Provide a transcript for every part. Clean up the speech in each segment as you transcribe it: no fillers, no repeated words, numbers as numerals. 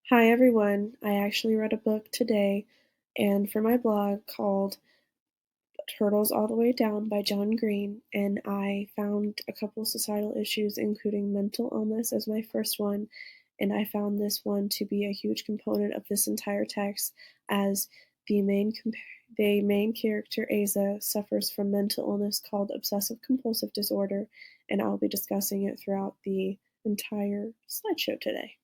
Hi everyone. I actually read a book today and for my blog called Turtles All the Way Down by John Green, and I found a couple societal issues including mental illness as my first one, and I found this one to be a huge component of this entire text as the main character Asa suffers from mental illness called obsessive compulsive disorder, and I'll be discussing it throughout the entire slideshow today.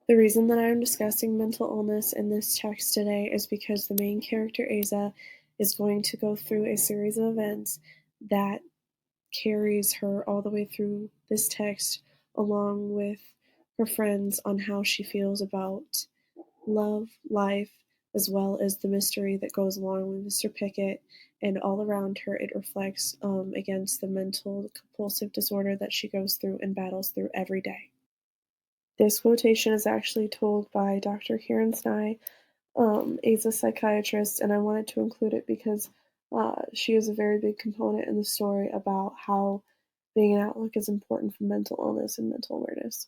The reason that I'm discussing mental illness in this text today is because the main character, Asa, is going to go through a series of events that carries her all the way through this text, along with her friends, on how she feels about love, life, as well as the mystery that goes along with Mr. Pickett. And all around her, it reflects against the mental compulsive disorder that she goes through and battles through every day. This quotation is actually told by Dr. Karen Sny, is a psychiatrist, and I wanted to include it because she is a very big component in the story about how being an outlook is important for mental illness and mental awareness.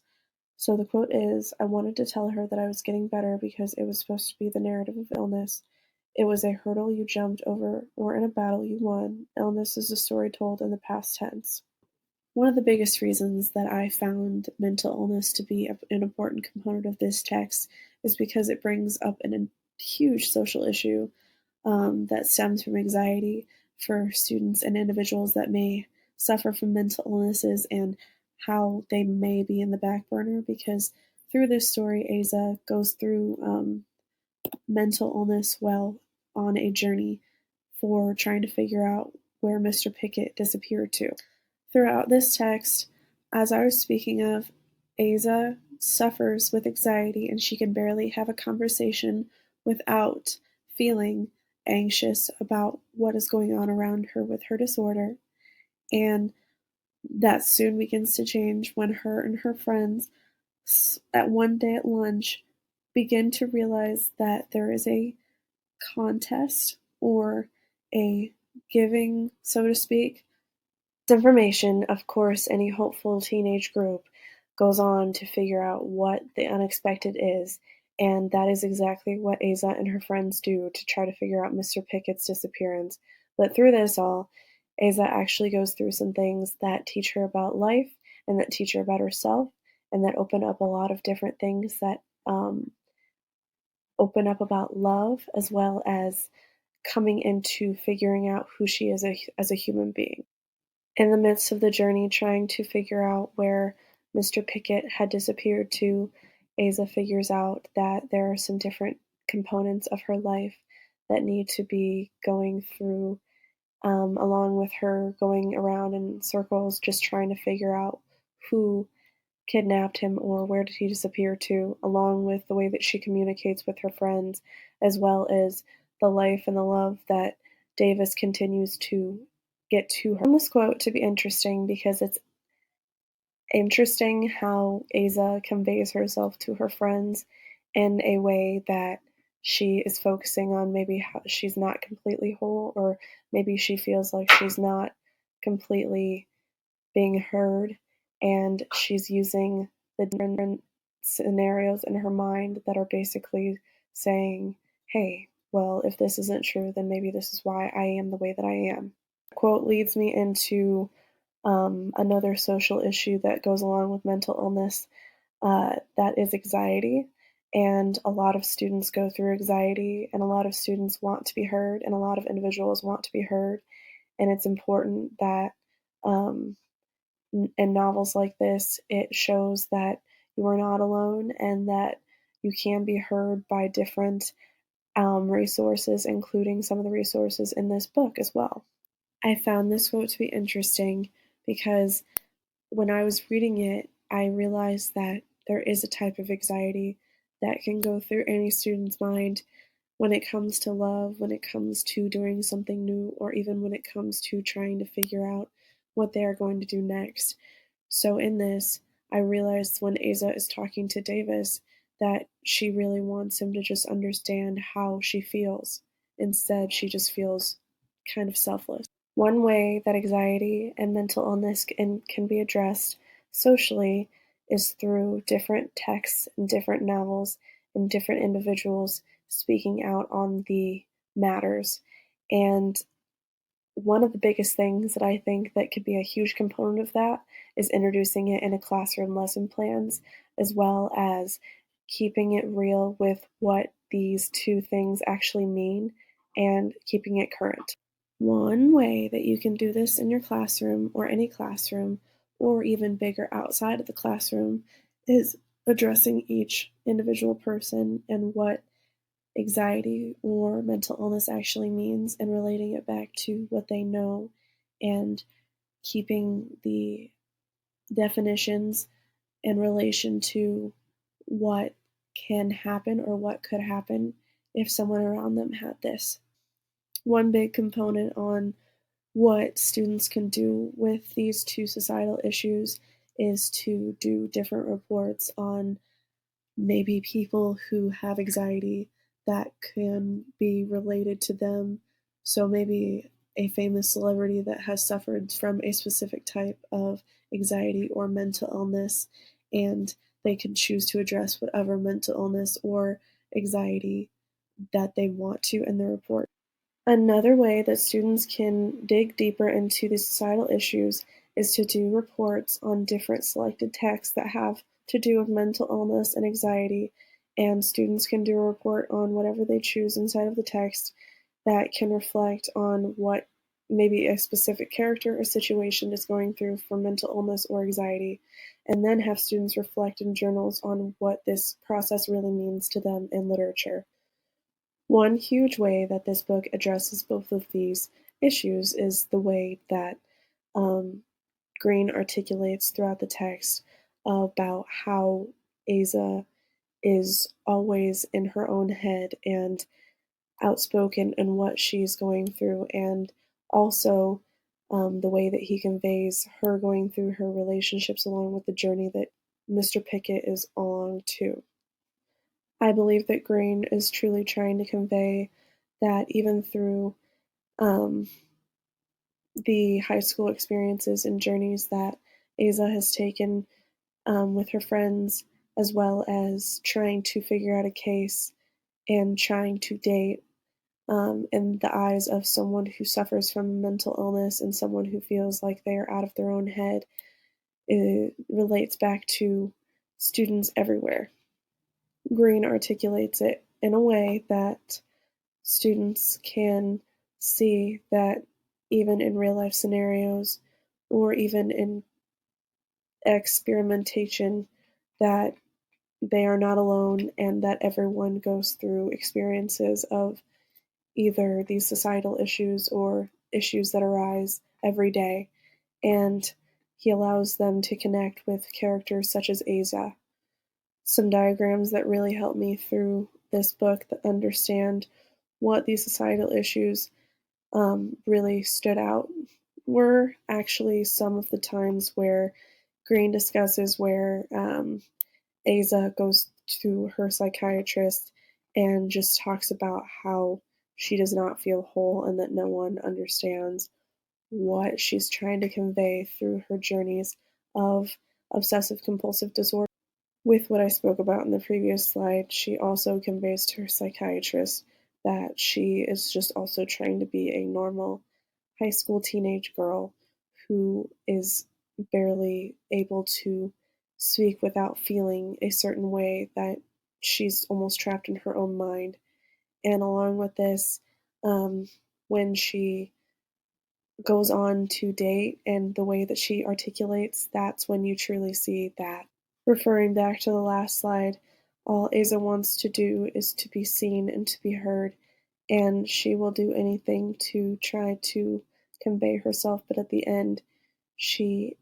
So the quote is, "I wanted to tell her that I was getting better because it was supposed to be the narrative of illness. It was a hurdle you jumped over or in a battle you won. Illness is a story told in the past tense." One of the biggest reasons that I found mental illness to be an important component of this text is because it brings up a huge social issue that stems from anxiety for students and individuals that may suffer from mental illnesses and how they may be in the back burner because through this story, Asa goes through mental illness while on a journey for trying to figure out where Mr. Pickett disappeared to. Throughout this text, as I was speaking of, Asa suffers with anxiety and she can barely have a conversation without feeling anxious about what is going on around her with her disorder. And that soon begins to change when her and her friends, at one day at lunch, begin to realize that there is a contest or a giving, so to speak, information. Of course, any hopeful teenage group goes on to figure out what the unexpected is, and that is exactly what Asa and her friends do to try to figure out Mr. Pickett's disappearance. But through this all, Asa actually goes through some things that teach her about life and that teach her about herself and that open up a lot of different things that open up about love as well as coming into figuring out who she is as a human being. In the midst of the journey trying to figure out where Mr. Pickett had disappeared to, Asa figures out that there are some different components of her life that need to be going through, along with her going around in circles just trying to figure out who kidnapped him or where did he disappear to, along with the way that she communicates with her friends, as well as the life and the love that Davis continues to get to her. I found this quote to be interesting because it's interesting how Asa conveys herself to her friends in a way that she is focusing on maybe how she's not completely whole, or maybe she feels like she's not completely being heard, and she's using the different scenarios in her mind that are basically saying, hey, well, if this isn't true, then maybe this is why I am the way that I am. The quote leads me into another social issue that goes along with mental illness, that is anxiety. And a lot of students go through anxiety, and a lot of students want to be heard, and a lot of individuals want to be heard. And it's important that um, in novels like this, it shows that you are not alone and that you can be heard by different resources, including some of the resources in this book as well. I found this quote to be interesting because when I was reading it, I realized that there is a type of anxiety that can go through any student's mind when it comes to love, when it comes to doing something new, or even when it comes to trying to figure out what they are going to do next. So in this, I realized when Asa is talking to Davis that she really wants him to just understand how she feels. Instead, she just feels kind of selfless. One way that anxiety and mental illness can be addressed socially is through different texts and different novels and different individuals speaking out on the matters. And one of the biggest things that I think that could be a huge component of that is introducing it in a classroom lesson plans, as well as keeping it real with what these two things actually mean and keeping it current. One way that you can do this in your classroom or any classroom, or even bigger outside of the classroom, is addressing each individual person and what anxiety or mental illness actually means and relating it back to what they know and keeping the definitions in relation to what can happen or what could happen if someone around them had this. One big component on what students can do with these two societal issues is to do different reports on maybe people who have anxiety that can be related to them. So maybe a famous celebrity that has suffered from a specific type of anxiety or mental illness, and they can choose to address whatever mental illness or anxiety that they want to in the report. Another way that students can dig deeper into the societal issues is to do reports on different selected texts that have to do with mental illness and anxiety, and students can do a report on whatever they choose inside of the text that can reflect on what maybe a specific character or situation is going through for mental illness or anxiety, and then have students reflect in journals on what this process really means to them in literature. One huge way that this book addresses both of these issues is the way that um, Green articulates throughout the text about how Aza is always in her own head and outspoken in what she's going through, and also the way that he conveys her going through her relationships along with the journey that Mr. Pickett is on too. I believe that Green is truly trying to convey that even through um, the high school experiences and journeys that Aza has taken with her friends, as well as trying to figure out a case and trying to date in the eyes of someone who suffers from mental illness and someone who feels like they are out of their own head, it relates back to students everywhere. Green articulates it in a way that students can see that even in real life scenarios or even in experimentation, that they are not alone and that everyone goes through experiences of either these societal issues or issues that arise every day, and he allows them to connect with characters such as Aza. Some diagrams that really help me through this book that understand what these societal issues really stood out were actually some of the times where Green discusses where Aza goes to her psychiatrist and just talks about how she does not feel whole and that no one understands what she's trying to convey through her journeys of obsessive compulsive disorder. With what I spoke about in the previous slide, she also conveys to her psychiatrist that she is just also trying to be a normal high school teenage girl who is barely able to speak without feeling a certain way, that she's almost trapped in her own mind. And along with this, um, when she goes on to date and the way that she articulates, that's when you truly see that. Referring back to the last slide, all Aza wants to do is to be seen and to be heard, and she will do anything to try to convey herself. But at the end, she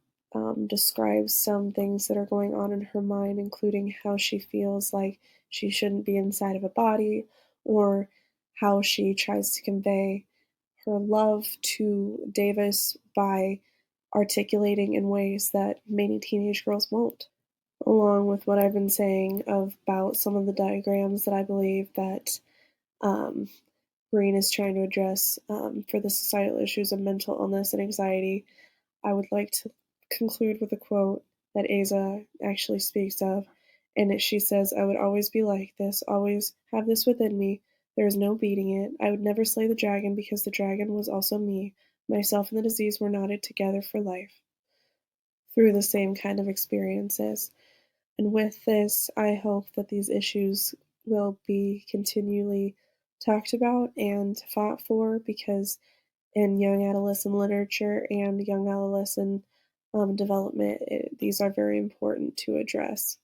describes some things that are going on in her mind, including how she feels like she shouldn't be inside of a body, or how she tries to convey her love to Davis by articulating in ways that many teenage girls won't. Along with what I've been saying about some of the diagrams that I believe that um, Green is trying to address for the societal issues of mental illness and anxiety, I would like to conclude with a quote. that Aza actually speaks of. She says, "I would always be like this, always have this within me. There is no beating it. I would never slay the dragon because the dragon was also me. Myself and the disease were knotted together for life through the same kind of experiences." And with this, I hope that these issues will be continually talked about and fought for, because in young adolescent literature and young adolescent development, these are very important to address.